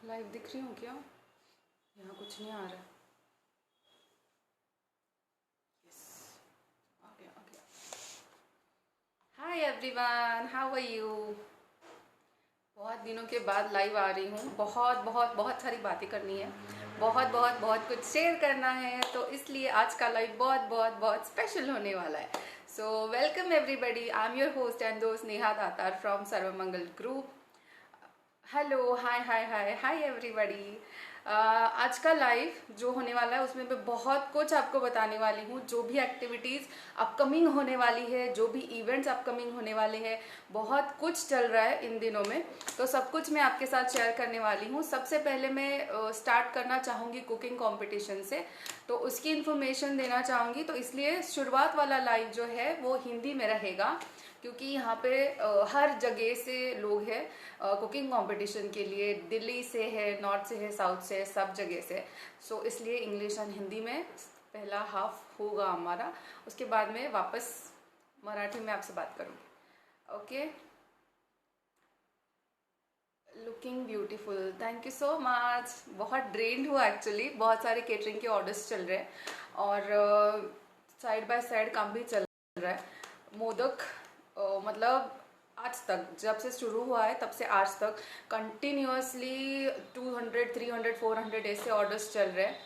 Live दिख रही हूँ क्या? यहाँ कुछ नहीं आ रहा। यस, आ गया आ गया। Hi everyone, how are you? बहुत दिनों के बाद लाइव आ रही हूँ। बहुत बहुत बहुत सारी बातें करनी है, बहुत बहुत बहुत कुछ शेयर करना है, तो इसलिए आज का लाइव बहुत बहुत बहुत स्पेशल होने वाला है। So welcome everybody, I am your host and दोस्त Neha Datar from Sarvamangal group. Hello, hi hi hi hi everybody. आज का लाइव जो होने वाला है उसमें मैं बहुत कुछ आपको बताने वाली हूँ। जो भी एक्टिविटीज़ अपकमिंग होने वाली है, जो भी इवेंट्स अपकमिंग होने वाले हैं, बहुत कुछ चल रहा है इन दिनों में, तो सब कुछ मैं आपके साथ शेयर करने वाली हूँ। सबसे पहले मैं स्टार्ट करना चाहूँगी कुकिंग कंपटीशन से, तो उसकी इन्फॉर्मेशन देना चाहूँगी। तो इसलिए शुरुआत वाला लाइव जो है वो हिंदी में रहेगा, क्योंकि यहाँ पे हर जगह से लोग हैं कुकिंग कंपटीशन के लिए। दिल्ली से है, नॉर्थ से है, साउथ से है, सब जगह से। सो इसलिए इंग्लिश एंड हिंदी में पहला हाफ होगा हमारा, उसके बाद में वापस मराठी में आपसे बात करूँगी। Okay, looking beautiful, thank you so much. बहुत ड्रेन्ड हुआ एक्चुअली, बहुत सारे केटरिंग के ऑर्डर्स चल रहे हैं और साइड बाय साइड काम भी चल रहा है। मोदक मतलब आज तक, जब से शुरू हुआ है तब से आज तक कंटिन्यूअसली 200, 300, 400 ऐसे ऑर्डर्स चल रहे हैं।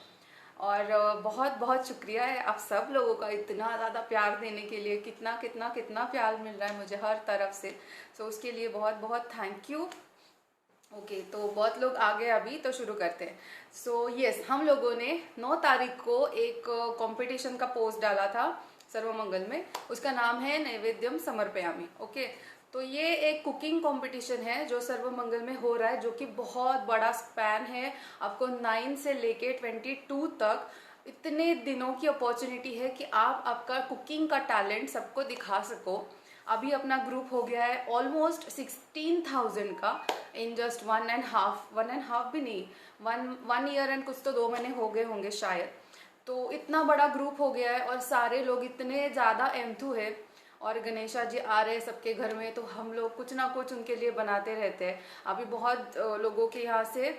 और बहुत बहुत शुक्रिया है आप सब लोगों का इतना ज़्यादा प्यार देने के लिए। कितना कितना कितना प्यार मिल रहा है मुझे हर तरफ से, सो उसके लिए बहुत बहुत थैंक यू। ओके, तो बहुत लोग आ गए अभी, तो शुरू करते हैं। सो यस, हम लोगों ने 9 तारीख को एक कंपटीशन का पोस्ट डाला था सर्वमंगल में। उसका नाम है नैवेद्यम समर्पयामि। ओके, तो ये एक कुकिंग कंपटीशन है जो सर्वमंगल में हो रहा है, जो कि बहुत बड़ा स्पैन है। आपको 9 से लेके 22 तक इतने दिनों की अपॉर्चुनिटी है कि आप आपका कुकिंग का टैलेंट सबको दिखा सको। अभी अपना ग्रुप हो गया है ऑलमोस्ट 16,000 का इन जस्ट 1.5 भी नहीं, 1 ईयर एंड कुछ तो 2 महीने हो गए होंगे शायद। तो इतना बड़ा ग्रुप हो गया है और सारे लोग इतने ज़्यादा एंथू है। और गणेशा जी आ रहे हैं सबके घर में, तो हम लोग कुछ ना कुछ उनके लिए बनाते रहते हैं। अभी बहुत लोगों के यहाँ से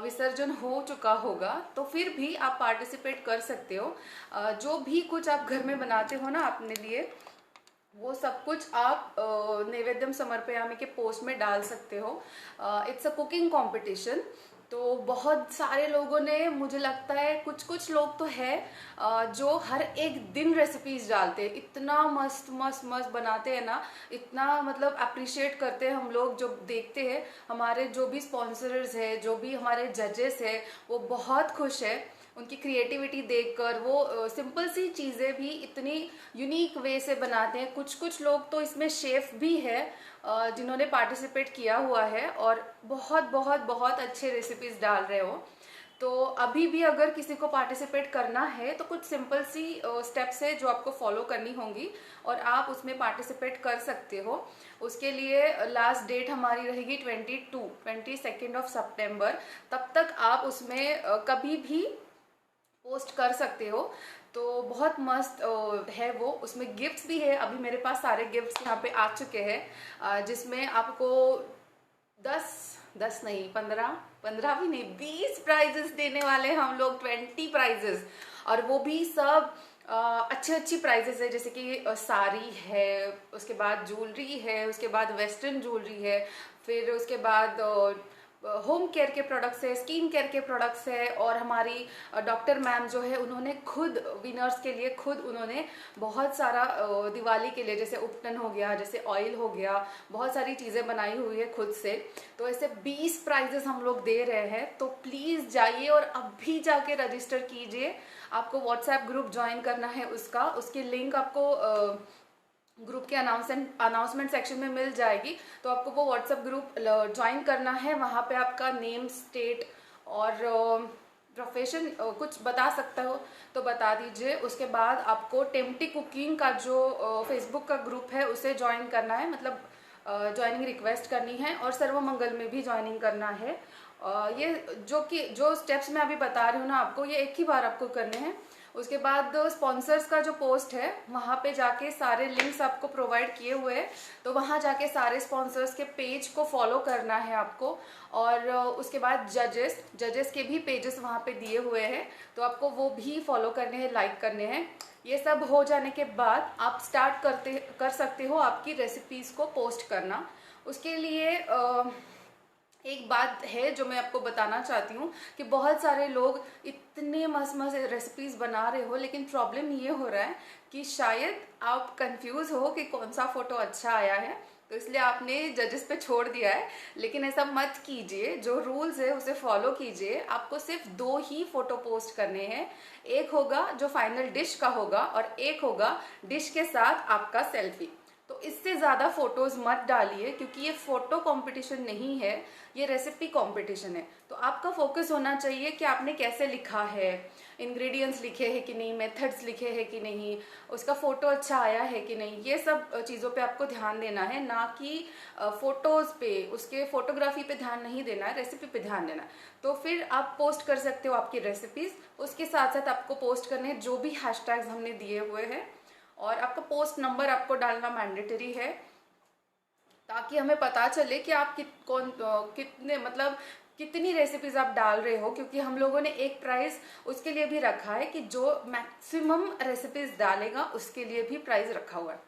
विसर्जन हो चुका होगा, तो फिर भी आप पार्टिसिपेट कर सकते हो। जो भी कुछ आप घर में बनाते हो ना अपने लिए, वो सब कुछ आप नैवेद्यम समर्पयामि के पोस्ट में डाल सकते हो। It's a cooking competition. तो बहुत सारे लोगों ने, मुझे लगता है कुछ कुछ लोग तो है जो हर एक दिन रेसिपीज डालते हैं। इतना मस्त मस्त मस्त बनाते हैं ना, इतना मतलब अप्रिशिएट करते हैं हम लोग जो देखते हैं। हमारे जो भी स्पॉन्सर्स है, जो भी हमारे जजेस है, वो बहुत खुश है उनकी क्रिएटिविटी देखकर। वो सिंपल सी चीज़ें भी इतनी यूनिक वे से बनाते हैं। कुछ कुछ लोग तो इसमें शेफ भी है जिन्होंने पार्टिसिपेट किया हुआ है और बहुत बहुत बहुत अच्छे रेसिपीज डाल रहे हो। तो अभी भी अगर किसी को पार्टिसिपेट करना है तो कुछ सिंपल सी स्टेप्स है जो आपको फॉलो करनी होंगी और आप उसमें पार्टिसिपेट कर सकते हो। उसके लिए लास्ट डेट हमारी रहेगी 22 ऑफ सितंबर। तब तक आप उसमें कभी भी पोस्ट कर सकते हो। तो बहुत मस्त है वो। उसमें गिफ्ट्स भी है। अभी मेरे पास सारे गिफ्ट्स यहाँ पे आ चुके हैं, जिसमें आपको 10 नहीं, 15 भी नहीं, 20 प्राइजेस देने वाले हैं हम लोग। 20 प्राइजेस, और वो भी सब अच्छी अच्छी प्राइजेस है। जैसे कि साड़ी है, उसके बाद ज्वेलरी है, उसके बाद वेस्टर्न ज्वेलरी है, फिर उसके बाद होम केयर के प्रोडक्ट्स है, स्किन केयर के प्रोडक्ट्स है। और हमारी डॉक्टर मैम जो है, उन्होंने खुद विनर्स के लिए खुद उन्होंने बहुत सारा दिवाली के लिए, जैसे उपटन हो गया, जैसे ऑयल हो गया, बहुत सारी चीज़ें बनाई हुई है खुद से। तो ऐसे 20 प्राइजेस हम लोग दे रहे हैं। तो प्लीज़ जाइए और अभी जाके रजिस्टर कीजिए। आपको व्हाट्सएप ग्रुप ज्वाइन करना है उसकी लिंक आपको ग्रुप के अनाउंसमेंट सेक्शन में मिल जाएगी। तो आपको वो व्हाट्सएप ग्रुप ज्वाइन करना है। वहाँ पे आपका नेम, स्टेट और प्रोफेशन कुछ बता सकते हो तो बता दीजिए। उसके बाद आपको टेम्प्टी कुकिंग का जो फेसबुक का ग्रुप है उसे ज्वाइन करना है, मतलब ज्वाइनिंग रिक्वेस्ट करनी है। और सर्वमंगल में भी ज्वाइनिंग करना है। ये जो स्टेप्स मैं अभी बता रही हूँ ना आपको, ये एक ही बार आपको करने हैं। उसके बाद स्पॉन्सर्स का जो पोस्ट है वहाँ पे जाके सारे लिंक्स आपको प्रोवाइड किए हुए हैं, तो वहाँ जाके सारे स्पॉन्सर्स के पेज को फॉलो करना है आपको। और उसके बाद जजेस के भी पेजेस वहाँ पे दिए हुए हैं, तो आपको वो भी फॉलो करने हैं, लाइक करने हैं। ये सब हो जाने के बाद आप स्टार्ट कर सकते हो आपकी रेसिपीज़ को पोस्ट करना। उसके लिए एक बात है जो मैं आपको बताना चाहती हूँ कि बहुत सारे लोग इतने मस्त मस्त रेसिपीज़ बना रहे हो, लेकिन प्रॉब्लम ये हो रहा है कि शायद आप कंफ्यूज हो कि कौन सा फ़ोटो अच्छा आया है, तो इसलिए आपने जजेस पे छोड़ दिया है। लेकिन ऐसा मत कीजिए, जो रूल्स है उसे फॉलो कीजिए। आपको सिर्फ 2 ही फ़ोटो पोस्ट करने हैं। एक होगा जो फाइनल डिश का होगा और एक होगा डिश के साथ आपका सेल्फी। तो इससे ज़्यादा फोटोज़ मत डालिए, क्योंकि ये फ़ोटो कंपटीशन नहीं है, ये रेसिपी कंपटीशन है। तो आपका फोकस होना चाहिए कि आपने कैसे लिखा है, इंग्रेडिएंट्स लिखे हैं कि नहीं, मेथड्स लिखे हैं कि नहीं, उसका फ़ोटो अच्छा आया है कि नहीं, ये सब चीज़ों पे आपको ध्यान देना है, ना कि फ़ोटोज़ पे, उसके फोटोग्राफी पे ध्यान नहीं देना है, रेसिपी पे ध्यान देना है। तो फिर आप पोस्ट कर सकते हो आपकी रेसिपीज़। उसके साथ साथ आपको पोस्ट करने हैं जो भी हैशटैग्स हमने दिए हुए हैं, और आपका पोस्ट नंबर आपको डालना मैंडेटरी है, ताकि हमें पता चले कि आप कितने मतलब कितनी रेसिपीज आप डाल रहे हो। क्योंकि हम लोगों ने एक प्राइस उसके लिए भी रखा है कि जो मैक्सिमम रेसिपीज डालेगा उसके लिए भी प्राइस रखा हुआ है।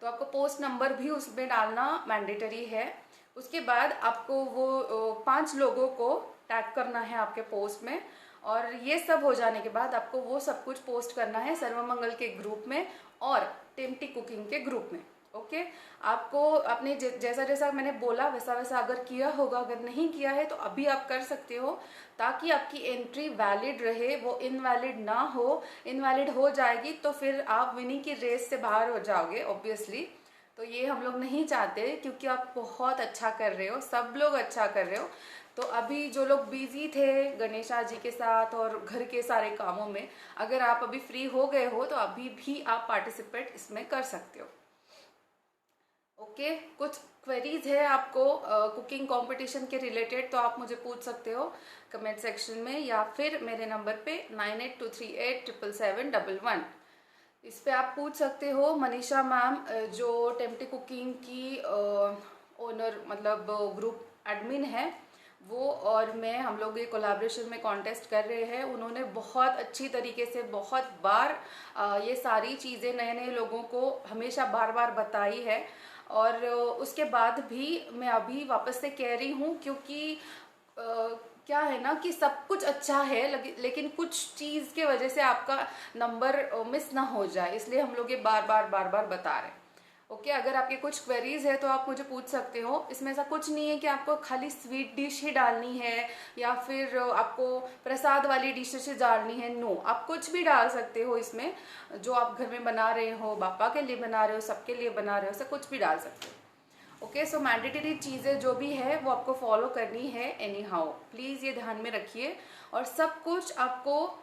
तो आपको पोस्ट नंबर भी उसमें डालना मैंडेटरी है। उसके बाद आपको वो 5 लोगों को टैग करना है आपके पोस्ट में, और ये सब हो जाने के बाद आपको वो सब कुछ पोस्ट करना है सर्वमंगल के ग्रुप में और टेम्प्टी कुकिंग के ग्रुप में। ओके, आपको अपने जैसा जैसा मैंने बोला वैसा वैसा अगर किया होगा, अगर नहीं किया है तो अभी आप कर सकते हो, ताकि आपकी एंट्री वैलिड रहे, वो इनवैलिड ना हो। इनवैलिड हो जाएगी तो फिर आप विनिंग की रेस से बाहर हो जाओगे ऑब्वियसली। तो ये हम लोग नहीं चाहते, क्योंकि आप बहुत अच्छा कर रहे हो, सब लोग अच्छा कर रहे हो। तो अभी जो लोग बिजी थे गणेशा जी के साथ और घर के सारे कामों में, अगर आप अभी फ्री हो गए हो तो अभी भी आप पार्टिसिपेट इसमें कर सकते हो। ओके, कुछ क्वेरीज है आपको कुकिंग कंपटीशन के रिलेटेड तो आप मुझे पूछ सकते हो कमेंट सेक्शन में, या फिर मेरे नंबर पे 9823877711 इस पे आप पूछ सकते हो। मनीषा मैम जो टेम्प्टी कुकिंग की ओनर मतलब ग्रुप एडमिन है, वो और मैं, हम लोग ये कोलैबोरेशन में कॉन्टेस्ट कर रहे हैं। उन्होंने बहुत अच्छी तरीके से बहुत बार ये सारी चीज़ें नए नए लोगों को हमेशा बार बार बताई है, और उसके बाद भी मैं अभी वापस से कह रही हूँ, क्योंकि क्या है ना कि सब कुछ अच्छा है, लेकिन कुछ चीज़ के वजह से आपका नंबर मिस ना हो जाए, इसलिए हम लोग ये बार बार बता रहे हैं। ओके, अगर आपके कुछ क्वेरीज है तो आप मुझे पूछ सकते हो। इसमें ऐसा कुछ नहीं है कि आपको खाली स्वीट डिश ही डालनी है या फिर आपको प्रसाद वाली डिशेस डालनी है। नो, आप कुछ भी डाल सकते हो इसमें, जो आप घर में बना रहे हो, पापा के लिए बना रहे हो, सबके लिए बना रहे हो, सब कुछ भी डाल सकते हो। ओके, सो मैंडेटरी चीज़ें जो भी है वो आपको फॉलो करनी है एनी हाउ, प्लीज़ ये ध्यान में रखिए। और सब कुछ आपको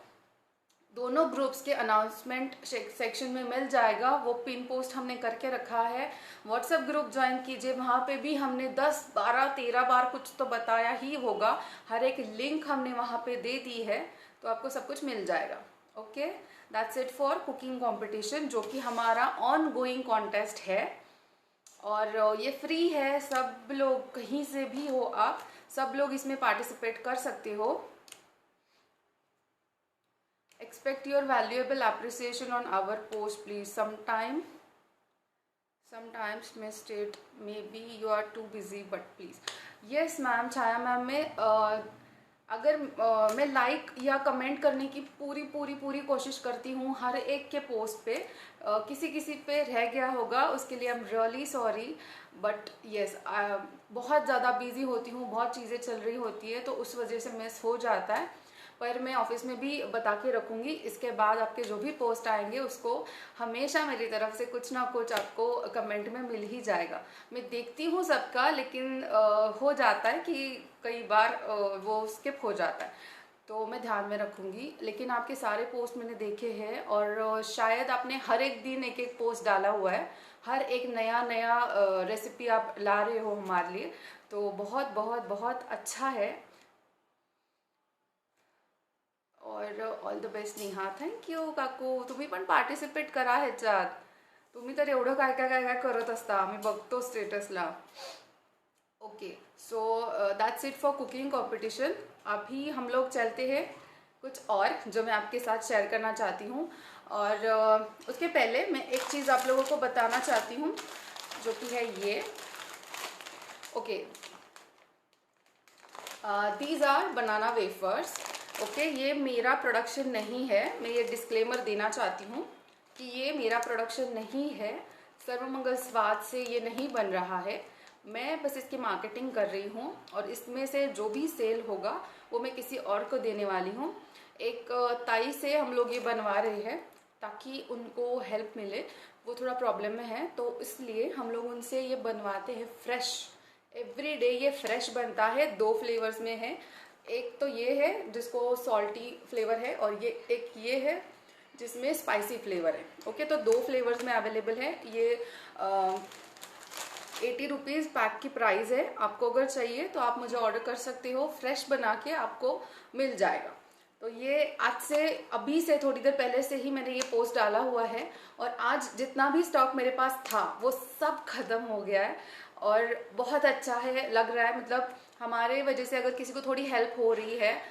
दोनों ग्रुप्स के अनाउंसमेंट सेक्शन में मिल जाएगा, वो पिन पोस्ट हमने करके रखा है। व्हाट्सएप ग्रुप ज्वाइन कीजिए, वहाँ पे भी हमने 10 12 13 बार कुछ तो बताया ही होगा, हर एक लिंक हमने वहाँ पे दे दी है, तो आपको सब कुछ मिल जाएगा। Okay, that's it for cooking competition, जो कि हमारा ऑन गोइंग कॉन्टेस्ट है, और ये फ्री है। सब लोग कहीं से भी हो, आप सब लोग इसमें पार्टिसिपेट कर सकते हो। Expect your valuable appreciation on our post, please. Sometimes may state maybe you are too busy, but please. Yes ma'am, Chhaya ma'am, में अगर मैं लाइक या कमेंट करने की पूरी कोशिश करती हूँ हर एक के पोस्ट पे। किसी किसी पे रह गया होगा, उसके लिए I am really sorry, but yes बहुत ज़्यादा बिजी होती हूँ, बहुत चीज़ें चल रही होती है, तो उस वजह से मिस हो जाता है। पर मैं ऑफिस में भी बता के रखूँगी, इसके बाद आपके जो भी पोस्ट आएंगे उसको हमेशा मेरी तरफ से कुछ ना कुछ आपको कमेंट में मिल ही जाएगा। मैं देखती हूँ सबका, लेकिन हो जाता है कि कई बार वो स्किप हो जाता है, तो मैं ध्यान में रखूँगी। लेकिन आपके सारे पोस्ट मैंने देखे हैं, और शायद आपने हर एक दिन एक एक पोस्ट डाला हुआ है, हर एक नया रेसिपी आप ला रहे हो हमारे लिए, तो बहुत बहुत बहुत अच्छा है। और और all the best Neha. Thank you काकू. तुम्ही पण पार्टिसिपेट करा ह्याच्यात. तुम्ही तर एवढं काय काय काय काय करत असता, आम्ही बघतो स्टेटसला. Okay, so that's it for cooking competition. अभी हम लोग चलते हैं कुछ और जो मैं आपके साथ शेयर करना चाहती हूँ. और उसके पहले मैं एक चीज़ आप लोगों को बताना चाहती हूँ जो कि है ये. Okay, these are banana wafers. Okay, ये मेरा प्रोडक्शन नहीं है. मैं ये डिस्क्लेमर देना चाहती हूँ कि ये मेरा प्रोडक्शन नहीं है. सर्वमंगल स्वाद से ये नहीं बन रहा है. मैं बस इसकी मार्केटिंग कर रही हूँ और इसमें से जो भी सेल होगा वो मैं किसी और को देने वाली हूँ. एक ताई से हम लोग ये बनवा रहे हैं ताकि उनको हेल्प मिले. वो थोड़ा प्रॉब्लम में है तो इसलिए हम लोग उनसे ये बनवाते हैं फ्रेश. एवरी डे ये फ्रेश बनता है. 2 फ्लेवर्स में है. एक तो ये है जिसको सॉल्टी फ्लेवर है और ये एक ये है जिसमें स्पाइसी फ्लेवर है. ओके, तो 2 फ्लेवर्स में अवेलेबल है. ये 80 रुपीज़ पैक की प्राइस है. आपको अगर चाहिए तो आप मुझे ऑर्डर कर सकते हो. फ्रेश बना के आपको मिल जाएगा. तो ये आज से अभी से थोड़ी देर पहले से ही मैंने ये पोस्ट डाला हुआ है और आज जितना भी स्टॉक मेरे पास था वो सब खत्म हो गया है और बहुत अच्छा है लग रहा है. मतलब हमारे वजह से अगर किसी को थोड़ी हेल्प हो रही है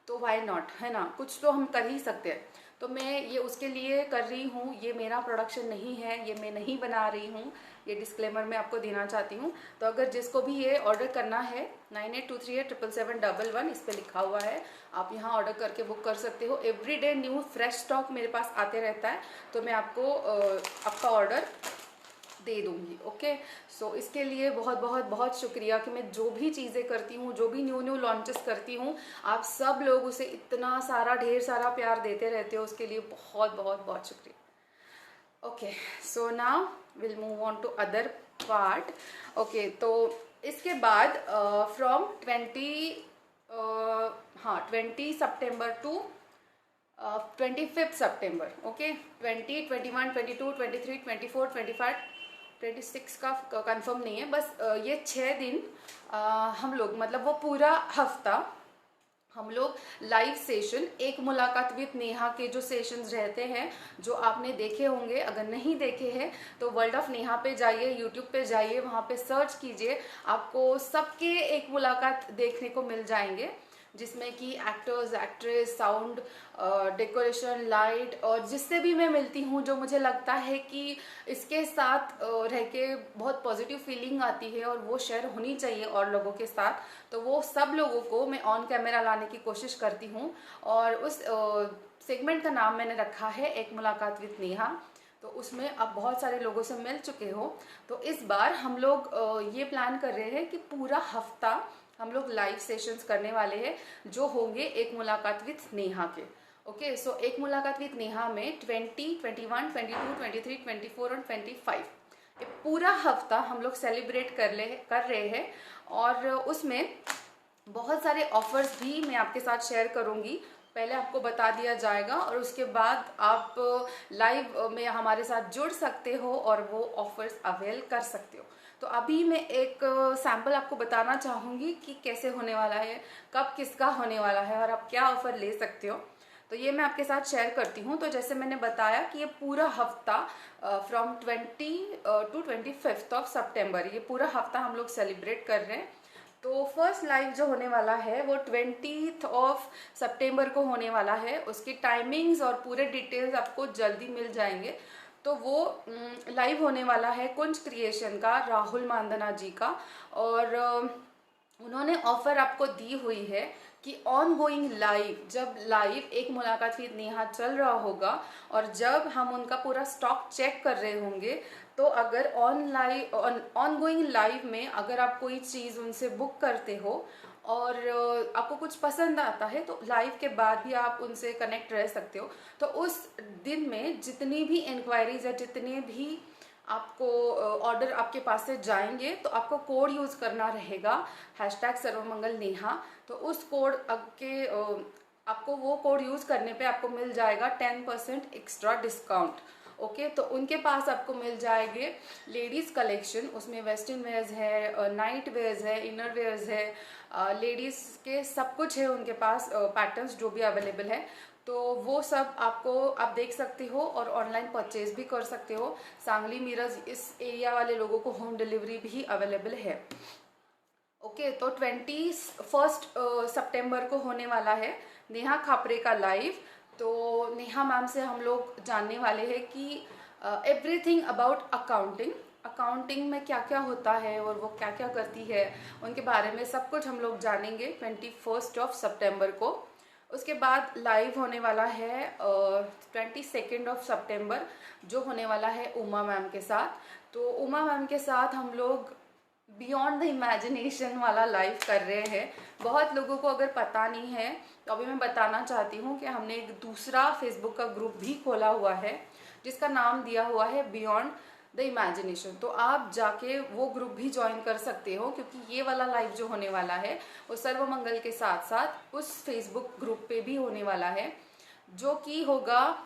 तो व्हाई नॉट, है ना. कुछ तो हम कर ही सकते हैं. तो मैं ये उसके लिए कर रही हूँ. ये मेरा प्रोडक्शन नहीं है, ये मैं नहीं बना रही हूँ. ये डिस्क्लेमर मैं आपको देना चाहती हूँ. तो अगर जिसको भी ये ऑर्डर करना है 9823877711 इस पर लिखा हुआ है. आप यहाँ ऑर्डर करके बुक कर सकते हो. Every day new fresh stock मेरे पास आते रहता है तो मैं आपको आपका ऑर्डर दे दूँगी. ओके, सो इसके लिए बहुत बहुत बहुत शुक्रिया कि मैं जो भी चीज़ें करती हूँ, जो भी न्यू न्यू लॉन्चेस करती हूँ, आप सब लोग उसे इतना सारा ढेर सारा प्यार देते रहते हो. उसके लिए बहुत बहुत बहुत शुक्रिया. Okay, so now will move on to other part. Okay, तो इसके बाद फ्रॉम 20 सितंबर टू 25 सितंबर. ओके, 20, 21, 22, 23, 24, 25, 26 का कंफर्म नहीं है. बस ये 6 दिन हम लोग मतलब वो पूरा हफ्ता हम लोग लाइव सेशन एक मुलाकात विद नेहा के जो सेशंस रहते हैं जो आपने देखे होंगे. अगर नहीं देखे हैं तो वर्ल्ड ऑफ नेहा पे जाइए, यूट्यूब पे जाइए, वहाँ पे सर्च कीजिए. आपको सबके एक मुलाकात देखने को मिल जाएंगे जिसमें कि actors, actress, sound, decoration, light और जिससे भी मैं मिलती हूँ जो मुझे लगता है कि इसके साथ रह के बहुत पॉजिटिव फीलिंग आती है और वो शेयर होनी चाहिए और लोगों के साथ. तो वो सब लोगों को मैं ऑन कैमरा लाने की कोशिश करती हूँ और उस सेगमेंट का नाम मैंने रखा है एक मुलाकात विद नेहा. तो उसमें आप बहुत सारे लोगों से मिल चुके हो. तो इस बार हम लोग ये प्लान कर रहे हैं कि पूरा हफ्ता हम लोग लाइव सेशंस करने वाले हैं जो होंगे एक मुलाकात विद नेहा के. ओके, सो एक मुलाकात विद नेहा में 20, 21, 22, 23, 24 और 25 ये पूरा हफ्ता हम लोग सेलिब्रेट कर रहे हैं और उसमें बहुत सारे ऑफर्स भी मैं आपके साथ शेयर करूंगी. पहले आपको बता दिया जाएगा और उसके बाद आप लाइव में हमारे साथ जुड़ सकते हो और वो ऑफर्स अवेल कर सकते हो. तो अभी मैं एक सैम्पल आपको बताना चाहूँगी कि कैसे होने वाला है, कब किसका होने वाला है और आप क्या ऑफर ले सकते हो. तो ये मैं आपके साथ शेयर करती हूँ. तो जैसे मैंने बताया कि ये पूरा हफ्ता फ्रॉम 20 टू 25 ऑफ सितंबर ये पूरा हफ्ता हम लोग सेलिब्रेट कर रहे हैं. तो फर्स्ट लाइव जो होने वाला है वो 20 ऑफ सितंबर को होने वाला है. उसकी टाइमिंग्स और पूरे डिटेल्स आपको जल्दी मिल जाएंगे. तो वो लाइव होने वाला है कुंज क्रिएशन का, राहुल मांदना जी का. और उन्होंने ऑफर आपको दी हुई है कि ऑन गोइंग लाइव, जब लाइव एक मुलाकात विद नेहा चल रहा होगा और जब हम उनका पूरा स्टॉक चेक कर रहे होंगे तो अगर ऑन गोइंग लाइव में अगर आप कोई चीज़ उनसे बुक करते हो और आपको कुछ पसंद आता है तो लाइव के बाद भी आप उनसे कनेक्ट रह सकते हो. तो उस दिन में जितनी भी इंक्वायरीज या जितने भी आपको ऑर्डर आपके पास से जाएंगे तो आपको कोड यूज़ करना रहेगा #सर्वमंगल नेहा. तो उस कोड के आपको वो कोड यूज़ करने पे आपको मिल जाएगा 10% एक्स्ट्रा डिस्काउंट. ओके, तो उनके पास आपको मिल जाएंगे लेडीज़ कलेक्शन। उसमें वेस्टर्न वेयर्स है, नाइट वेयर्स है, इनर वेयर्स है, लेडीज़ के सब कुछ है उनके पास, पैटर्न्स जो भी अवेलेबल है। तो वो सब आपको आप देख सकते हो और ऑनलाइन परचेज भी कर सकते हो। सांगली मिरज इस एरिया वाले लोगों को होम डिलीवरी भी अवेलेबल है। ओके, तो 21 सितंबर को होने वाला है नेहा खापरे का लाइव। तो नेहा मैम से हम लोग जानने वाले हैं कि एवरीथिंग अबाउट अकाउंटिंग, अकाउंटिंग में क्या क्या होता है और वो क्या क्या करती है, उनके बारे में सब कुछ हम लोग जानेंगे 21 सितंबर को। उसके बाद लाइव होने वाला है 22 सितंबर, जो होने वाला है उमा मैम के साथ। तो उमा मैम के साथ हम लोग बियॉन्ड द इमेजिनेशन वाला लाइव कर रहे हैं। बहुत लोगों को अगर पता नहीं है तो अभी मैं बताना चाहती हूँ कि हमने एक दूसरा फेसबुक का ग्रुप भी खोला हुआ है जिसका नाम दिया हुआ है बियॉन्ड द इमेजिनेशन। तो आप जाके वो ग्रुप भी ज्वाइन कर सकते हो, क्योंकि ये वाला लाइव जो होने वाला है वो सर्वमंगल के साथ साथ उस फेसबुक ग्रुप पे भी होने वाला है, जो कि होगा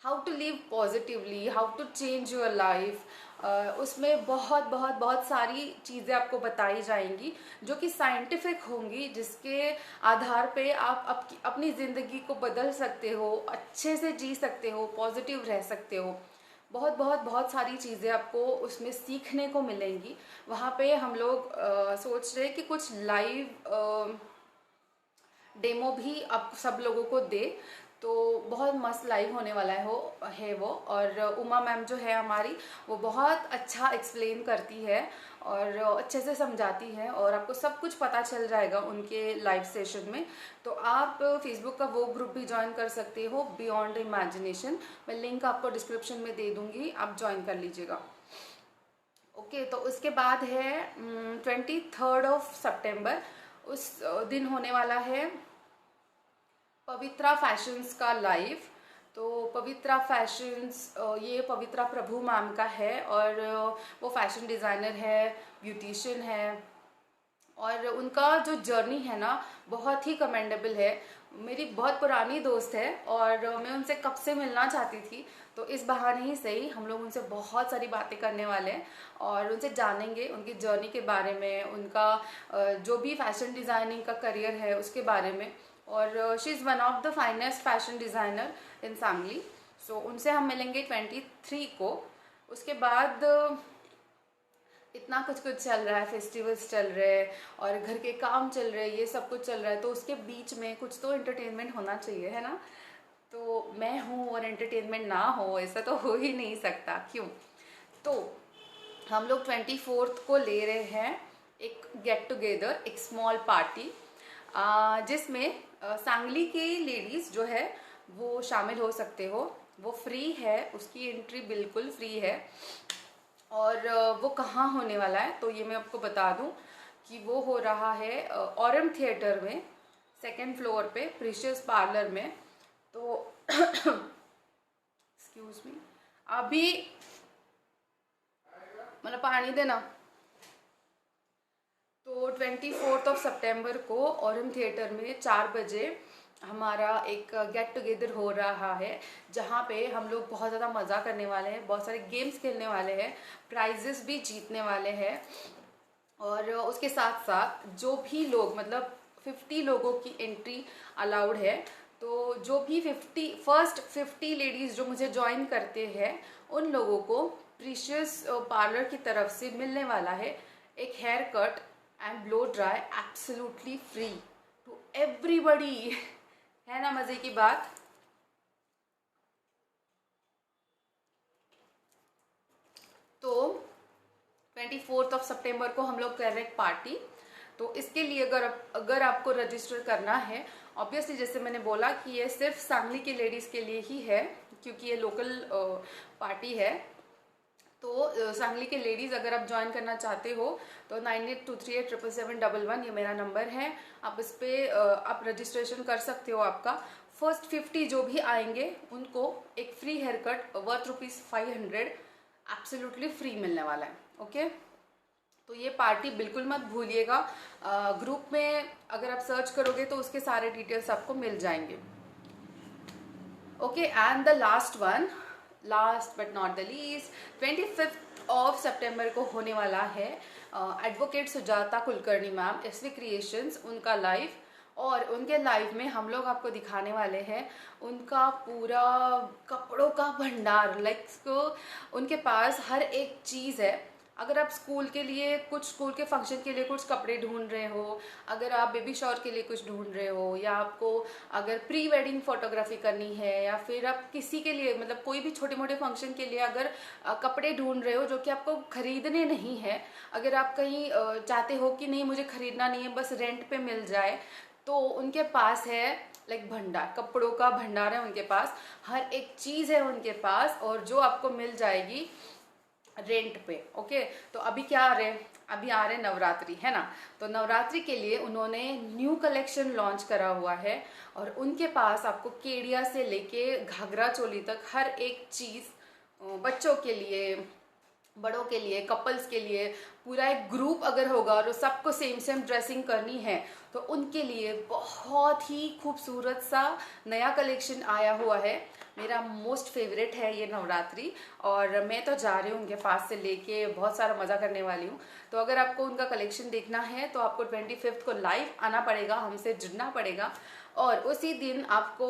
how to live positively, how to change your life. उसमें बहुत बहुत बहुत सारी चीज़ें आपको बताई जाएंगी जो कि साइंटिफिक होंगी, जिसके आधार पे आप अपनी ज़िंदगी को बदल सकते हो, अच्छे से जी सकते हो, पॉजिटिव रह सकते हो। बहुत बहुत बहुत सारी चीज़ें आपको उसमें सीखने को मिलेंगी। वहाँ पे हम लोग सोच रहे हैं कि कुछ लाइव डेमो भी आप सब लोगों को दे। तो बहुत मस्त लाइव होने वाला है वो। और उमा मैम जो है हमारी, वो बहुत अच्छा एक्सप्लेन करती है और अच्छे से समझाती है और आपको सब कुछ पता चल जाएगा उनके लाइव सेशन में। तो आप फेसबुक का वो ग्रुप भी ज्वाइन कर सकते हो, बियॉन्ड इमेजिनेशन। मैं लिंक आपको डिस्क्रिप्शन में दे दूंगी, आप ज्वाइन कर लीजिएगा। ओके, तो उसके बाद है 23 सितंबर। उस दिन होने वाला है पवित्रा फैशंस का लाइव। तो पवित्रा फैशंस, ये पवित्रा प्रभु मैम का है और वो फैशन डिज़ाइनर है, ब्यूटिशियन है और उनका जो जर्नी है ना बहुत ही कमेंडेबल है। मेरी बहुत पुरानी दोस्त है और मैं उनसे कब से मिलना चाहती थी, तो इस बहाने ही सही हम लोग उनसे बहुत सारी बातें करने वाले हैं और उनसे जानेंगे उनकी जर्नी के बारे में, उनका जो भी फैशन डिज़ाइनिंग का करियर है उसके बारे में। और she is one of the finest fashion designer in Sangli. So उनसे हम मिलेंगे 23 को। उसके बाद इतना कुछ चल रहा है, फेस्टिवल्स चल रहे हैं और घर के काम चल रहे हैं, ये सब कुछ चल रहा है, तो उसके बीच में कुछ तो एंटरटेनमेंट होना चाहिए, है ना। तो मैं हूँ और एंटरटेनमेंट ना हो, ऐसा तो हो ही नहीं सकता, क्यों। तो हम लोग 24 को ले रहे हैं एक गेट टुगेदर, एक स्मॉल पार्टी, जिसमें सांगली के लेडीज़ जो है वो शामिल हो सकते हो। वो फ्री है, उसकी एंट्री बिल्कुल फ्री है। और वो कहाँ होने वाला है तो ये मैं आपको बता दूं कि वो हो रहा है ऑरम थिएटर में, 2nd फ्लोर पे, प्रीशियस पार्लर में। तो एक्सक्यूज मी, अभी मतलब पानी देना। तो 24 सितंबर को ऑरम थिएटर में 4 बजे हमारा एक गेट टुगेदर हो रहा है, जहाँ पे हम लोग बहुत ज़्यादा मज़ा करने वाले हैं, बहुत सारे गेम्स खेलने वाले हैं, प्राइजेस भी जीतने वाले हैं। और उसके साथ साथ जो भी लोग, मतलब 50 लोगों की एंट्री अलाउड है। तो जो भी 50 लेडीज़ जो मुझे ज्वाइन करते हैं उन लोगों को प्रीशियस पार्लर की तरफ से मिलने वाला है एक hair cut and blow dry absolutely free to everybody. है ना मजे की बात। तो 24 सितंबर को हम लोग कर रहे हैं पार्टी। तो इसके लिए अगर आपको रजिस्टर करना है, ऑब्वियसली जैसे मैंने बोला कि ये सिर्फ सांगली के लेडीज़ के लिए ही है, क्योंकि ये लोकल पार्टी है। तो सांगली के लेडीज़ अगर आप ज्वाइन करना चाहते हो तो 9823877711 ये मेरा नंबर है। आप इस पर आप रजिस्ट्रेशन कर सकते हो। आपका फर्स्ट 50 जो भी आएंगे उनको एक free hair cut worth ₹500 absolutely free मिलने वाला है। ओके, तो ये पार्टी बिल्कुल मत भूलिएगा। ग्रुप में अगर आप सर्च करोगे तो उसके सारे डिटेल्स आपको मिल जाएंगे। Okay, and the last one, last but not the least 25 of सितंबर को होने वाला है advocate Sujata Kulkarni ma'am S V creations उनका लाइव, और उनके लाइव में हम लोग आपको दिखाने वाले हैं उनका पूरा कपड़ों का भंडार। उनके पास हर एक चीज़ है। अगर आप स्कूल के लिए कुछ, स्कूल के फंक्शन के लिए कुछ कपड़े ढूंढ रहे हो, अगर आप बेबी शॉवर के लिए कुछ ढूंढ रहे हो, या आपको अगर प्री वेडिंग फोटोग्राफी करनी है, या फिर आप किसी के लिए मतलब कोई भी छोटे मोटे फंक्शन के लिए अगर कपड़े ढूंढ रहे हो जो कि आपको खरीदने नहीं है, अगर आप कहीं चाहते हो कि नहीं मुझे खरीदना नहीं है बस रेंट पे मिल जाए, तो उनके पास है भंडार, कपड़ों का भंडार है उनके पास, हर एक चीज़ है उनके पास, और जो आपको मिल जाएगी रेंट पे। ओके, तो अभी क्या आ रहे, अभी आ रहे नवरात्रि है ना, तो नवरात्रि के लिए उन्होंने न्यू कलेक्शन लॉन्च करा हुआ है, और उनके पास आपको केडिया से लेके घाघरा चोली तक हर एक चीज़, बच्चों के लिए, बड़ों के लिए, कपल्स के लिए, पूरा एक ग्रुप अगर होगा और सबको सेम सेम ड्रेसिंग करनी है तो उनके लिए बहुत ही खूबसूरत सा नया कलेक्शन आया हुआ है। मेरा मोस्ट फेवरेट है ये नवरात्रि, और मैं तो जा रही हूँ उनके पास से लेके बहुत सारा मज़ा करने वाली हूँ। तो अगर आपको उनका कलेक्शन देखना है तो आपको 25 को लाइव आना पड़ेगा, हमसे जुड़ना पड़ेगा, और उसी दिन आपको,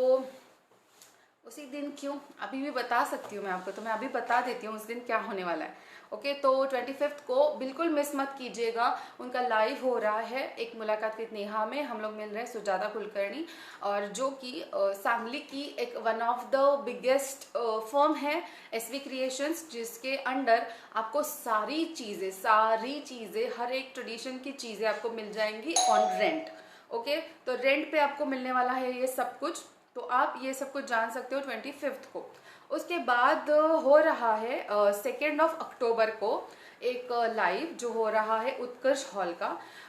उसी दिन क्यों अभी भी बता सकती हूँ मैं आपको, तो मैं अभी बता देती हूँ उस दिन क्या होने वाला है। ओके, तो 25 को बिल्कुल मिस मत कीजिएगा, उनका लाइव हो रहा है एक मुलाकात विद नेहा में। हम लोग मिल रहे हैं सुजाता कुलकर्णी, और जो कि सांगली की एक one of the biggest firm है एसवी क्रिएशंस, जिसके अंडर आपको सारी चीज़ें हर एक ट्रेडिशन की चीज़ें आपको मिल जाएंगी ऑन रेंट। ओके, तो रेंट पे आपको मिलने वाला है ये सब कुछ, तो आप ये सब कुछ जान सकते हो 25 को। उसके बाद हो रहा है 2 अक्टूबर को एक लाइव जो हो रहा है उत्कर्ष हॉल का।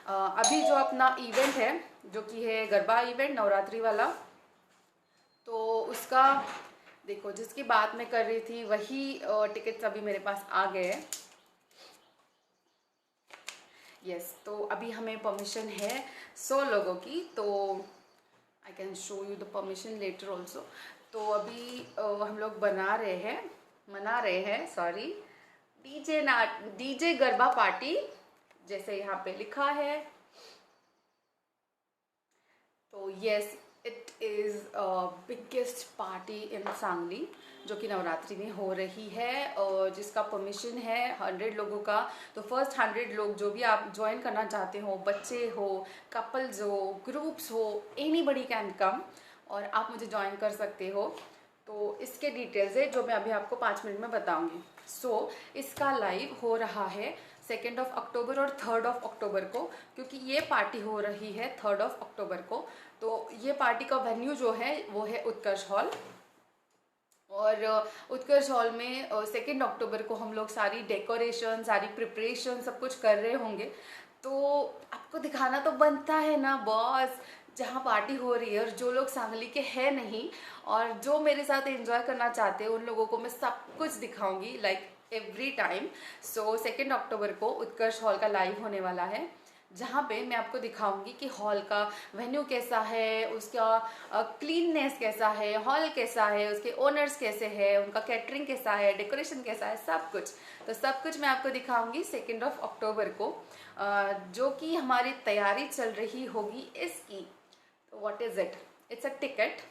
अभी जो अपना इवेंट है जो कि है गरबा इवेंट नवरात्रि वाला, तो उसका देखो जिसकी बात मैं कर रही थी वही टिकट्स अभी मेरे पास आ गए हैं। यस, तो अभी हमें परमिशन है 100 लोगों की, तो I can show you the permission letter also. तो अभी हम लोग मना रहे हैं सॉरी, डीजे गरबा पार्टी जैसे यहाँ पे लिखा है। तो yes, it is biggest party इन सांगली जो कि नवरात्रि में हो रही है, और जिसका परमिशन है 100 लोगों का। तो फर्स्ट 100 लोग जो भी आप ज्वाइन करना चाहते हो, बच्चे हो, कपल्स हो, ग्रुप्स हो, एनीबडी कैन कम, और आप मुझे ज्वाइन कर सकते हो। तो इसके डिटेल्स है जो मैं अभी आपको 5 मिनट में बताऊंगी। सो इसका लाइव हो रहा है 2 अक्टूबर और 3 अक्टूबर को, क्योंकि ये पार्टी हो रही है 3 अक्टूबर को। तो ये पार्टी का वेन्यू जो है वो है उत्कर्ष हॉल, और उत्कर्ष हॉल में 2 अक्टूबर को हम लोग सारी डेकोरेशन, सारी प्रिपरेशन सब कुछ कर रहे होंगे। तो आपको दिखाना तो बनता है ना बॉस, जहाँ पार्टी हो रही है, और जो लोग सांगली के हैं नहीं और जो मेरे साथ एंजॉय करना चाहते हैं उन लोगों को मैं सब कुछ दिखाऊंगी लाइक एवरी टाइम। सो 2 अक्टूबर को उत्कर्ष हॉल का लाइव होने वाला है, जहाँ पे मैं आपको दिखाऊंगी कि हॉल का वेन्यू कैसा है, उसका क्लीननेस कैसा है, हॉल कैसा है, उसके ओनर्स कैसे हैं, उनका कैटरिंग कैसा है, डेकोरेशन कैसा है, सब कुछ। तो सब कुछ मैं आपको दिखाऊंगी 2 अक्टूबर को, जो कि हमारी तैयारी चल रही होगी इसकी। तो what is it, it's a ticket.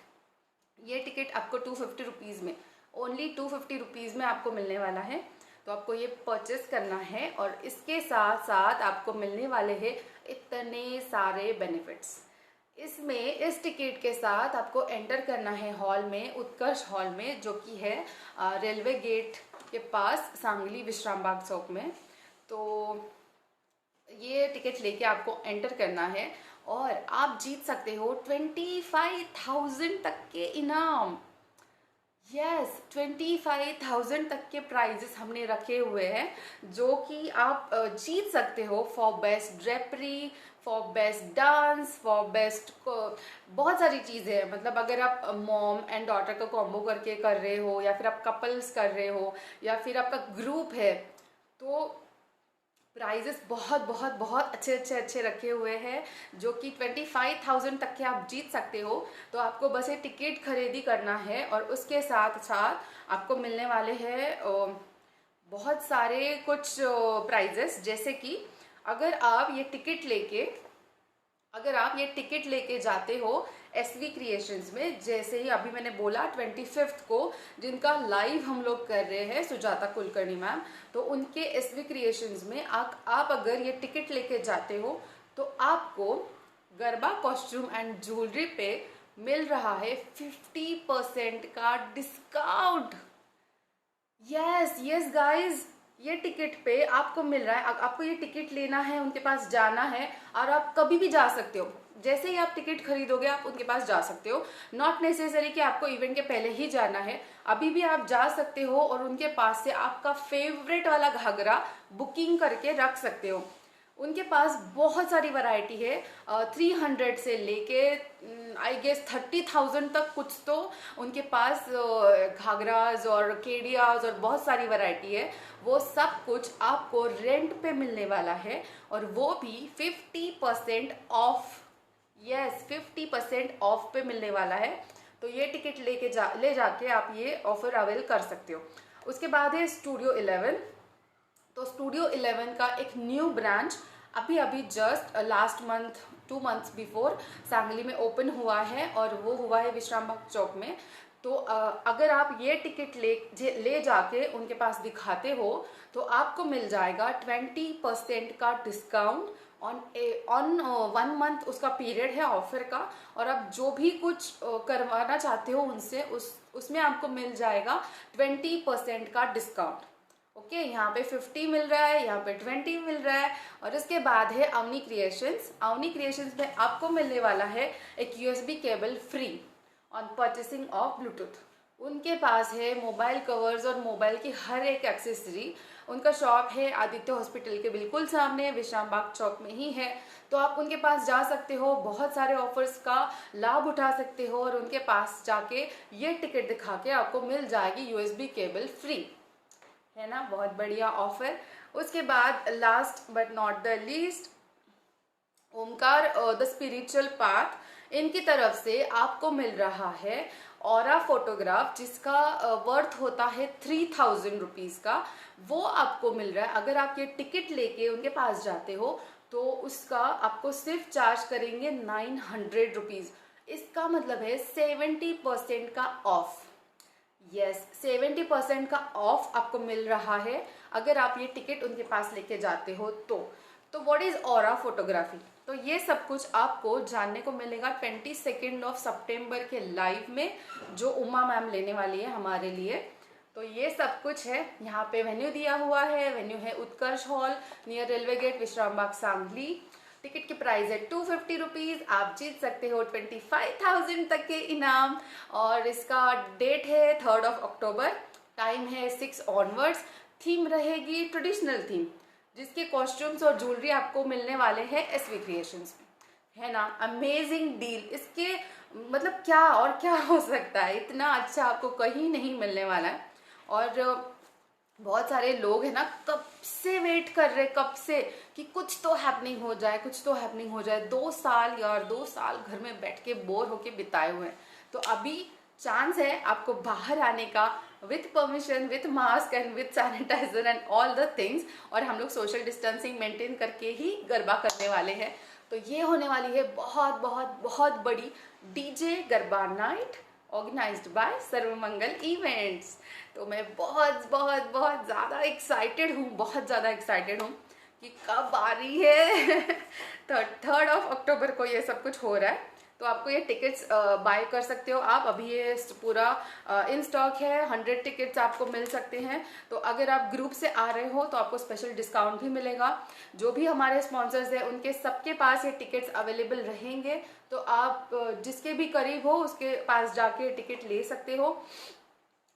ये टिकट आपको 250 रुपीज़ में, ओनली 250 रुपीज़ में आपको मिलने वाला है। तो आपको ये परचेस करना है, और इसके साथ साथ आपको मिलने वाले हैं इतने सारे बेनिफिट्स। इसमें इस टिकट के साथ आपको एंटर करना है हॉल में, उत्कर्ष हॉल में, जो कि है रेलवे गेट के पास सांगली विश्राम बाग चौक में। तो ये टिकट लेके आपको एंटर करना है, और आप जीत सकते हो 25,000 तक के इनाम। यस, 25,000 तक के प्राइजेस हमने रखे हुए हैं, जो कि आप जीत सकते हो for best drapery, for best dance, for best बहुत सारी चीज़ें हैं। मतलब अगर आप मॉम एंड डॉटर का कॉम्बो करके कर रहे हो, या फिर आप कपल्स कर रहे हो, या फिर आपका ग्रुप है, तो प्राइजेस बहुत बहुत बहुत अच्छे रखे हुए हैं, जो कि 25,000 तक के आप जीत सकते हो। तो आपको बस ये टिकट खरीदी करना है और उसके साथ साथ आपको मिलने वाले हैं बहुत सारे कुछ प्राइजेस। जैसे कि अगर आप ये टिकट लेके अगर आप ये टिकट लेके जाते हो एसवी क्रिएशंस में, जैसे ही अभी मैंने बोला 25th को जिनका लाइव हम लोग कर रहे हैं सुजाता कुलकर्णी मैम, तो उनके एसवी क्रिएशंस में आप अगर ये टिकट लेके जाते हो तो आपको गरबा कॉस्ट्यूम एंड ज्वेलरी पे मिल रहा है 50% का डिस्काउंट। यस यस गाइज, ये टिकट पे आपको मिल रहा है। आपको ये टिकट लेना है, उनके पास जाना है और आप कभी भी जा सकते हो। जैसे ही आप टिकट खरीदोगे आप उनके पास जा सकते हो। नॉट नेसेसरी कि आपको इवेंट के पहले ही जाना है, अभी भी आप जा सकते हो और उनके पास से आपका फेवरेट वाला घाघरा बुकिंग करके रख सकते हो। उनके पास बहुत सारी वैरायटी है, 300 से लेके आई गेस 30,000 तक कुछ तो उनके पास घाघराज और केडियाज और बहुत सारी वैरायटी है। वो सब कुछ आपको रेंट पे मिलने वाला है और वो भी 50% ऑफ। यस, 50% ऑफ पे मिलने वाला है। तो ये टिकट ले जाके आप ये ऑफर अवेल कर सकते हो। उसके बाद है स्टूडियो 11। तो स्टूडियो 11 का एक न्यू ब्रांच अभी अभी just last month 2 months before Sangli में ओपन हुआ है और वो हुआ है विश्राम बाग चौक में। तो अगर आप ये टिकट ले जाके उनके पास दिखाते हो तो आपको मिल जाएगा 20% का डिस्काउंट ऑन 1 मंथ उसका पीरियड है ऑफर का। और आप जो भी कुछ करवाना चाहते हो उनसे उसमें आपको मिल जाएगा 20% का डिस्काउंट। ओके, यहाँ पे 50 मिल रहा है, यहाँ पे 20 मिल रहा है। और उसके बाद है अवनी क्रिएशंस। अवनी क्रिएशंस में आपको मिलने वाला है एक USB cable free on purchasing of Bluetooth. उनके पास है मोबाइल कवर्स और मोबाइल की हर एक एक्सेसरी। उनका शॉप है आदित्य हॉस्पिटल के बिल्कुल सामने, विश्राम बाग चौक में ही है। तो आप उनके पास जा सकते हो, बहुत सारे ऑफर्स का लाभ उठा सकते हो और उनके पास जाके ये टिकट दिखा के आपको मिल जाएगी यूएसबी केबल फ्री, है ना। बहुत बढ़िया ऑफर। उसके बाद last but not the least, Omkar the spiritual path, इनकी तरफ से आपको मिल रहा है ऑरा फोटोग्राफ जिसका वर्थ होता है 3,000 रुपीज का। वो आपको मिल रहा है अगर आप ये टिकट लेके उनके पास जाते हो तो उसका आपको सिर्फ चार्ज करेंगे 900 रुपीज। इसका मतलब है 70% का ऑफ। यस, 70% का ऑफ आपको मिल रहा है अगर आप ये टिकट उनके पास लेके जाते हो तो व्हाट इज ऑरा फोटोग्राफी, तो ये सब कुछ आपको जानने को मिलेगा 22 सितंबर के लाइव में जो उमा मैम लेने वाली है हमारे लिए। तो ये सब कुछ है। यहाँ पे वेन्यू दिया हुआ है, वेन्यू है उत्कर्ष हॉल नियर रेलवे गेट विश्राम बाग सांगली। टिकट की प्राइस है 250 रुपीज। आप जीत सकते हो 25,000 तक के इनाम और इसका डेट है 3 अक्टूबर। टाइम है 6 ऑनवर्ड्स। थीम रहेगी ट्रेडिशनल थीम, जिसके कॉस्ट्यूम्स और ज्वेलरी आपको मिलने वाले हैं एसवी क्रिएशंस में, है ना। अमेजिंग डील, इसके मतलब क्या और क्या हो सकता है, इतना अच्छा आपको कहीं नहीं मिलने वाला है। और बहुत सारे लोग हैं ना कब से वेट कर रहे, कब से कि कुछ तो हैपनिंग हो जाए, कुछ तो हैपनिंग हो जाए। 2 साल यार, 2 साल घर में बैठ के बोर होके बिताए हुए हैं। तो अभी चांस है आपको बाहर आने का with permission, with mask and with sanitiser and all the things. और हम लोग सोशल डिस्टेंसिंग मेंटेन करके ही गरबा करने वाले हैं। तो ये होने वाली है बहुत बहुत बहुत बड़ी DJ garba night organised by Sarvamangal events. तो मैं बहुत बहुत बहुत ज़्यादा एक्साइटेड हूँ, बहुत ज़्यादा एक्साइटेड हूँ कि कब आ रही है। 3 अक्टूबर को ये सब कुछ हो रहा है। तो आपको ये टिकट्स बाय कर सकते हो आप, अभी ये पूरा इन स्टॉक है। 100 टिकट्स आपको मिल सकते हैं। तो अगर आप ग्रुप से आ रहे हो तो आपको स्पेशल डिस्काउंट भी मिलेगा। जो भी हमारे स्पॉन्सर्स हैं उनके सबके पास ये टिकट्स अवेलेबल रहेंगे। तो आप जिसके भी करीब हो उसके पास जाके टिकट ले सकते हो।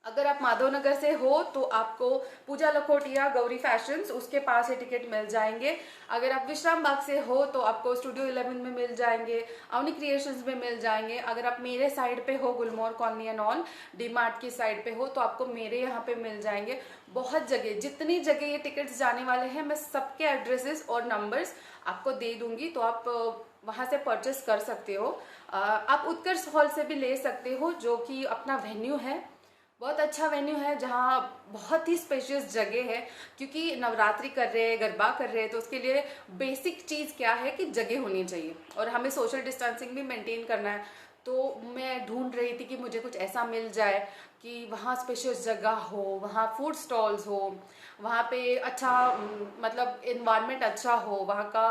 अगर आप माधवनगर से हो तो आपको पूजा लखोटिया गौरी फैशंस उसके पास ही टिकट मिल जाएंगे। अगर आप विश्राम बाग से हो तो आपको स्टूडियो 11 में मिल जाएंगे, अवनी क्रिएशंस में मिल जाएंगे। अगर आप मेरे साइड पे हो, Gulmohar colony and all DMart की साइड पे हो, तो आपको मेरे यहाँ पे मिल जाएंगे। बहुत जगह, जितनी जगह ये टिकट्स जाने वाले हैं, मैं सबके एड्रेसेस और नंबर्स आपको दे दूंगी, तो आप वहाँ से परचेस कर सकते हो। आप उत्कर्ष हॉल से भी ले सकते हो, जो कि अपना वेन्यू है, बहुत अच्छा वेन्यू है, जहाँ बहुत ही स्पेशियस जगह है। क्योंकि नवरात्रि कर रहे हैं, गरबा कर रहे हैं, तो उसके लिए बेसिक चीज़ क्या है कि जगह होनी चाहिए, और हमें सोशल डिस्टेंसिंग भी मेंटेन करना है। तो मैं ढूंढ रही थी कि मुझे कुछ ऐसा मिल जाए कि वहाँ स्पेशियस जगह हो, वहाँ फूड स्टॉल्स हो, वहाँ पे अच्छा मतलब इन्वायरमेंट अच्छा हो, वहाँ का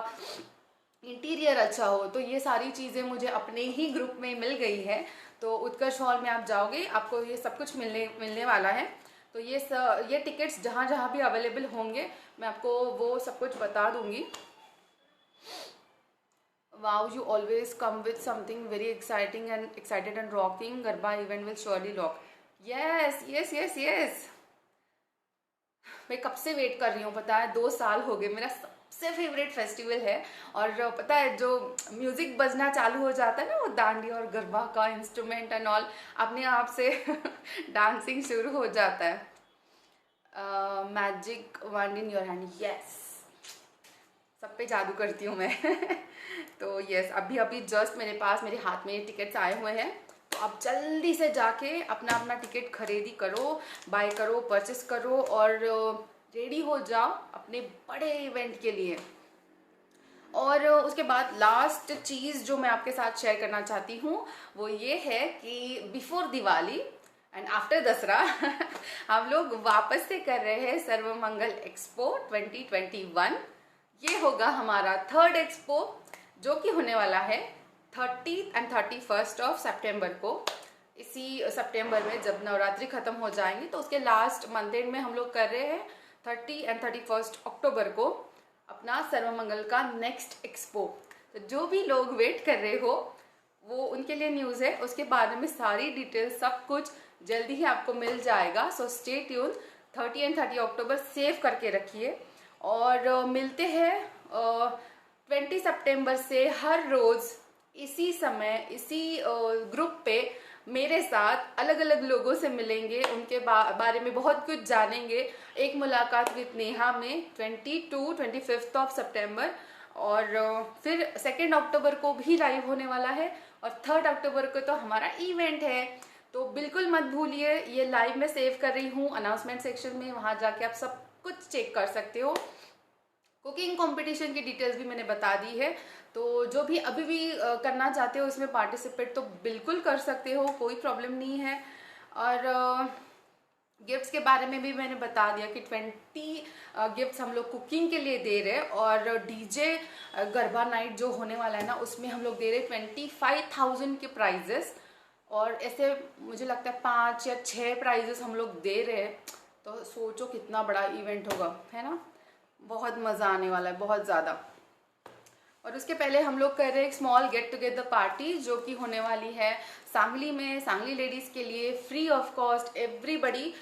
इंटीरियर अच्छा हो। तो ये सारी चीज़ें मुझे अपने ही ग्रुप में मिल गई है। तो उत्कर्ष हॉल में आप जाओगे, आपको ये सब कुछ मिलने वाला है। तो ये टिकट्स जहाँ जहाँ भी अवेलेबल होंगे, मैं आपको वो सब कुछ बता दूंगी। Wow, you always come with something very excited and rocking. Garba event will surely rock. Yes, yes, yes, yes. मैं कब से वेट कर रही हूँ, पता है 2 साल हो गए। मेरा सबसे फेवरेट फेस्टिवल है। और पता है, जो म्यूजिक बजना चालू हो जाता है ना, वो डांडिया और गरबा का इंस्ट्रूमेंट एंड ऑल, अपने आप से डांसिंग शुरू हो जाता है। मैजिक वंड इन योर हैंड, यस, सब पे जादू करती हूँ मैं। तो यस, अभी अभी जस्ट मेरे हाथ में टिकट्स आए हुए हैं। तो आप जल्दी से जाके अपना अपना टिकट खरीदी करो, बाय करो, परचेस करो, और रेडी हो जाओ अपने बड़े इवेंट के लिए। और उसके बाद लास्ट चीज़ जो मैं आपके साथ शेयर करना चाहती हूँ, वो ये है कि बिफोर दिवाली एंड आफ्टर दसरा हम लोग वापस से कर रहे हैं सर्वमंगल एक्सपो 2021। ये होगा हमारा 3rd एक्सपो, जो कि होने वाला है 30 एंड 31 ऑफ सितंबर को। इसी सितंबर में जब नवरात्रि खत्म हो जाएंगे, तो उसके लास्ट मंथ एंड में हम लोग कर रहे हैं 30 एंड 31 अक्टूबर को अपना सर्वमंगल का नेक्स्ट एक्सपो। तो जो भी लोग वेट कर रहे हो, वो उनके लिए न्यूज़ है। उसके बारे में सारी डिटेल्स सब कुछ जल्दी ही आपको मिल जाएगा। So stay tune. 30 and 30 October save करके रखिए। और मिलते हैं 20 सितंबर से हर रोज़ इसी समय इसी ग्रुप पे मेरे साथ अलग अलग लोगों से मिलेंगे, उनके बारे में बहुत कुछ जानेंगे। एक मुलाकात विद नेहा में 25 ऑफ सितंबर, और फिर 2 अक्टूबर को भी लाइव होने वाला है, और 3 अक्टूबर को तो हमारा इवेंट है। तो बिल्कुल मत भूलिए, ये लाइव में सेव कर रही हूँ अनाउंसमेंट सेक्शन में, वहाँ जाके आप सब कुछ चेक कर सकते हो। कुकिंग कंपटीशन की डिटेल्स भी मैंने बता दी है। तो जो भी अभी भी करना चाहते हो इसमें पार्टिसिपेट, तो बिल्कुल कर सकते हो, कोई प्रॉब्लम नहीं है। और गिफ्ट्स के बारे में भी मैंने बता दिया कि 20 गिफ्ट्स हम लोग कुकिंग के लिए दे रहे हैं। और डीजे गरबा नाइट जो होने वाला है ना, उसमें हम लोग दे रहे 25,000 के प्राइजेस। और ऐसे मुझे लगता है 5 या 6 प्राइजेस हम लोग दे रहे हैं। तो सोचो कितना बड़ा इवेंट होगा, है ना। बहुत मज़ा आने वाला है, बहुत ज़्यादा। और उसके पहले हम लोग कर रहे हैं एक स्मॉल गेट टुगेदर पार्टी, जो कि होने वाली है सांगली में, सांगली लेडीज़ के लिए free of cost. Everybody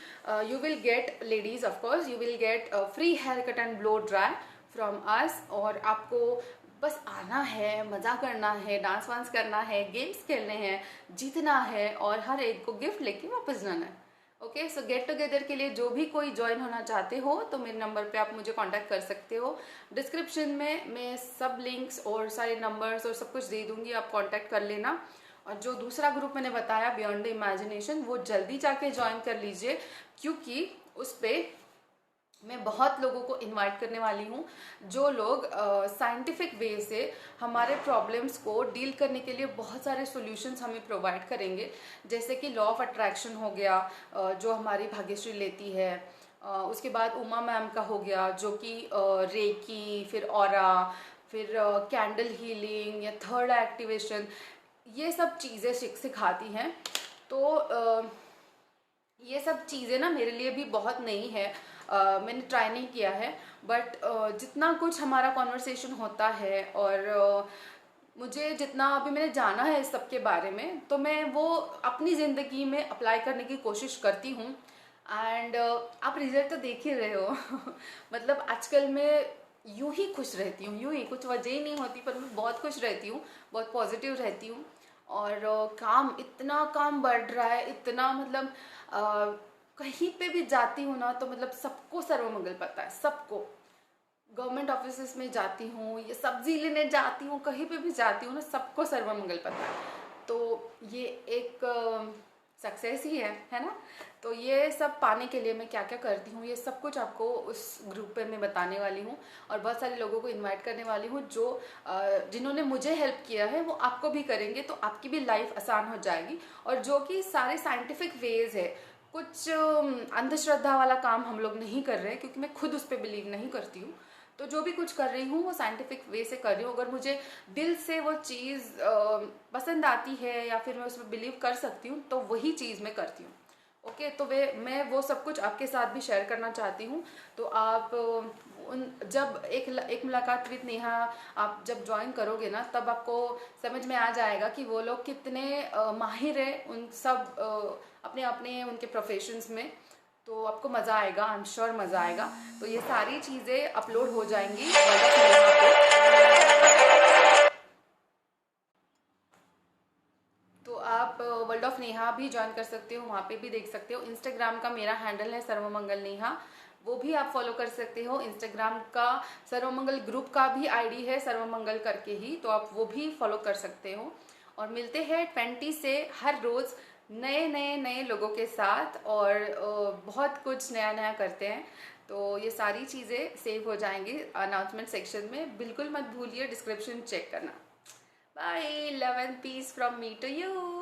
you will get, ladies of course, you will get free hair cut and blow dry from us. और आपको बस आना है, मज़ा करना है, डांस वांस करना है, गेम्स खेलने हैं, जीतना है, और हर एक को गिफ्ट लेके वापस जाना है। ओके, सो गेट टुगेदर के लिए जो भी कोई ज्वाइन होना चाहते हो, तो मेरे नंबर पे आप मुझे कांटेक्ट कर सकते हो। डिस्क्रिप्शन में मैं सब लिंक्स और सारे नंबर्स और सब कुछ दे दूंगी, आप कांटेक्ट कर लेना। और जो दूसरा ग्रुप मैंने बताया बियॉन्ड द इमेजिनेशन, वो जल्दी जाके ज्वाइन कर लीजिए, क्योंकि उस पर मैं बहुत लोगों को इनवाइट करने वाली हूँ, जो लोग साइंटिफिक वे से हमारे प्रॉब्लम्स को डील करने के लिए बहुत सारे सॉल्यूशंस हमें प्रोवाइड करेंगे। जैसे कि लॉ ऑफ अट्रैक्शन हो गया, जो हमारी भाग्यश्री लेती है। उसके बाद उमा मैम का हो गया, जो कि रेकी, फिर ऑरा, फिर कैंडल हीलिंग या थर्ड एक्टिवेशन, ये सब चीज़ें सिखाती हैं। तो ये सब चीज़ें ना मेरे लिए भी बहुत नई है, मैंने ट्राई नहीं किया है। बट जितना कुछ हमारा कॉन्वर्सेशन होता है और मुझे जितना अभी मैंने जाना है इस सब के बारे में, तो मैं वो अपनी ज़िंदगी में अप्लाई करने की कोशिश करती हूँ। एंड आप रिजल्ट तो देख ही रहे हो मतलब आजकल मैं यूं ही खुश रहती हूँ, यूं ही, कुछ वजह ही नहीं होती, पर मैं बहुत खुश रहती हूँ, बहुत पॉजिटिव रहती हूँ। और काम, इतना काम बढ़ रहा है, इतना मतलब कहीं पे भी जाती हूँ ना, तो मतलब सबको सर्वमंगल पता है, सबको। गवर्नमेंट ऑफिस में जाती हूँ या सब्जी लेने जाती हूँ, कहीं पे भी जाती हूँ ना, सबको सर्वमंगल पता है। तो ये एक सक्सेस ही है ना। तो ये सब पाने के लिए मैं क्या क्या करती हूँ, ये सब कुछ आपको उस ग्रुप पे मैं बताने वाली हूँ। और बहुत सारे लोगों को इनवाइट करने वाली हूँ जो जिन्होंने मुझे हेल्प किया है वो आपको भी करेंगे, तो आपकी भी लाइफ आसान हो जाएगी। और जो कि सारे साइंटिफिक वेज है, कुछ अंधश्रद्धा वाला काम हम लोग नहीं कर रहे हैं, क्योंकि मैं खुद उस पर बिलीव नहीं करती हूँ। तो जो भी कुछ कर रही हूँ वो साइंटिफिक वे से कर रही हूँ। अगर मुझे दिल से वो चीज़ पसंद आती है या फिर मैं उसमें बिलीव कर सकती हूँ, तो वही चीज़ मैं करती हूँ। ओके, तो मैं वो सब कुछ आपके साथ भी शेयर करना चाहती हूँ। तो आप उन जब एक मुलाकात विद नेहा आप जब ज्वाइन करोगे ना, तब आपको समझ में आ जाएगा कि वो लोग कितने माहिर हैं उन सब अपने अपने उनके प्रोफेशंस में। तो आपको मज़ा आएगा, आई एम श्योर मज़ा आएगा। तो ये सारी चीज़ें अपलोड हो जाएंगी वर्ल्ड ऑफ नेहा पे। तो आप वर्ल्ड ऑफ नेहा भी ज्वाइन कर सकते हो, वहाँ पे भी देख सकते हो। इंस्टाग्राम का मेरा हैंडल है सर्वमंगल नेहा, वो भी आप फॉलो कर सकते हो। इंस्टाग्राम का सर्वमंगल ग्रुप का भी आईडी है सर्वमंगल करके ही, तो आप वो भी फॉलो कर सकते हो। और मिलते हैं 20 से हर रोज़ नए नए नए लोगों के साथ, और बहुत कुछ नया नया करते हैं। तो ये सारी चीज़ें सेव हो जाएंगी अनाउंसमेंट सेक्शन में, बिल्कुल मत भूलिए डिस्क्रिप्शन चेक करना। Bye, love and peace from me to you.